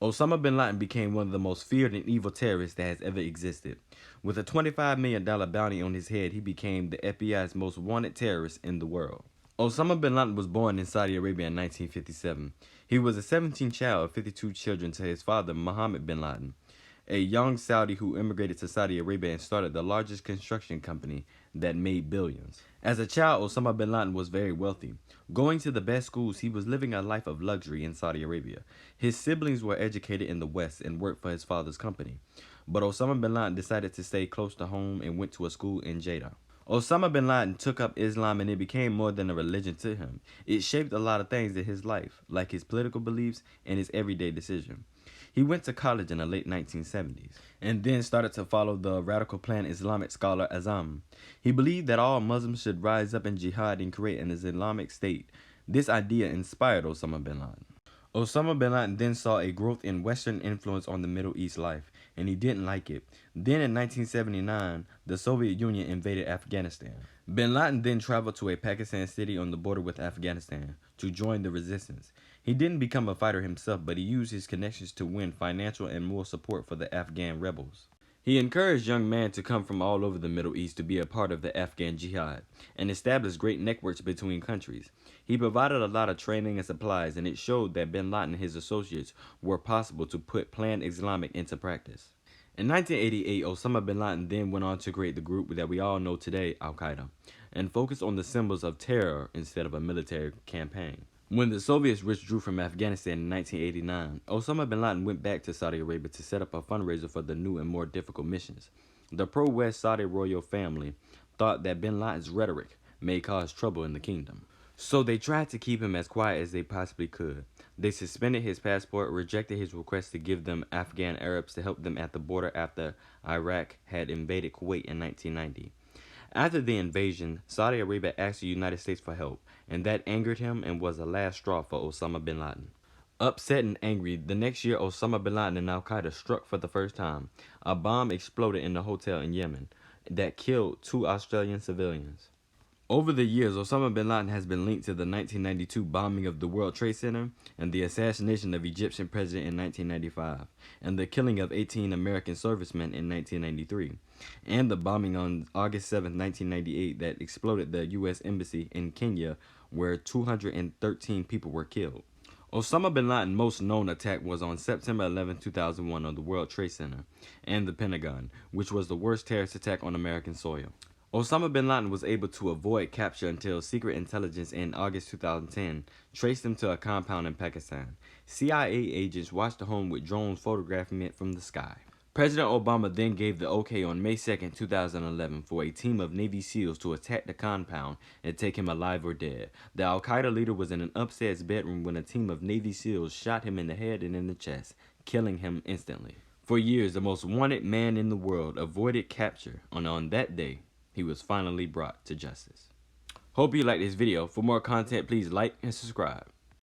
Osama bin Laden became one of the most feared and evil terrorists that has ever existed. With a $25 million bounty on his head, he became the FBI's most wanted terrorist in the world. Osama bin Laden was born in Saudi Arabia in 1957. He was the 17th child of 52 children to his father, Mohammed bin Laden, a young Saudi who immigrated to Saudi Arabia and started the largest construction company that made billions. As a child, Osama bin Laden was very wealthy. Going to the best schools, he was living a life of luxury in Saudi Arabia. His siblings were educated in the West and worked for his father's company. But Osama bin Laden decided to stay close to home and went to a school in Jeddah. Osama bin Laden took up Islam and it became more than a religion to him. It shaped a lot of things in his life, like his political beliefs and his everyday decision. He went to college in the late 1970s and then started to follow the radical planned Islamic scholar Azam. He believed that all Muslims should rise up in jihad and create an Islamic state. This idea inspired Osama bin Laden. Osama bin Laden then saw a growth in Western influence on the Middle East life, and he didn't like it. Then in 1979, the Soviet Union invaded Afghanistan. Bin Laden then traveled to a Pakistan city on the border with Afghanistan to join the resistance. He didn't become a fighter himself, but he used his connections to win financial and moral support for the Afghan rebels. He encouraged young men to come from all over the Middle East to be a part of the Afghan jihad and established great networks between countries. He provided a lot of training and supplies, and it showed that bin Laden and his associates were possible to put planned Islamic into practice. In 1988, Osama bin Laden then went on to create the group that we all know today, Al-Qaeda, and focused on the symbols of terror instead of a military campaign. When the Soviets withdrew from Afghanistan in 1989, Osama bin Laden went back to Saudi Arabia to set up a fundraiser for the new and more difficult missions. The pro-West Saudi royal family thought that bin Laden's rhetoric may cause trouble in the kingdom. So they tried to keep him as quiet as they possibly could. They suspended his passport, rejected his request to give them Afghan Arabs to help them at the border after Iraq had invaded Kuwait in 1990. After the invasion, Saudi Arabia asked the United States for help, and that angered him and was the last straw for Osama bin Laden. Upset and angry, the next year Osama bin Laden and Al-Qaeda struck for the first time. A bomb exploded in the hotel in Yemen that killed 2 Australian civilians. Over the years, Osama bin Laden has been linked to the 1992 bombing of the World Trade Center and the assassination of Egyptian president in 1995, and the killing of 18 American servicemen in 1993, and the bombing on August 7, 1998 that exploded the U.S. Embassy in Kenya where 213 people were killed. Osama bin Laden's most known attack was on September 11, 2001 on the World Trade Center and the Pentagon, which was the worst terrorist attack on American soil. Osama bin Laden was able to avoid capture until secret intelligence in August 2010 traced him to a compound in Pakistan. CIA agents watched the home with drones photographing it from the sky. President Obama then gave the okay on May 2, 2011 for a team of Navy SEALs to attack the compound and take him alive or dead. The Al-Qaeda leader was in an upstairs bedroom when a team of Navy SEALs shot him in the head and in the chest, killing him instantly. For years, the most wanted man in the world avoided capture, and on that day, he was finally brought to justice. Hope you liked this video. For more content, please like and subscribe.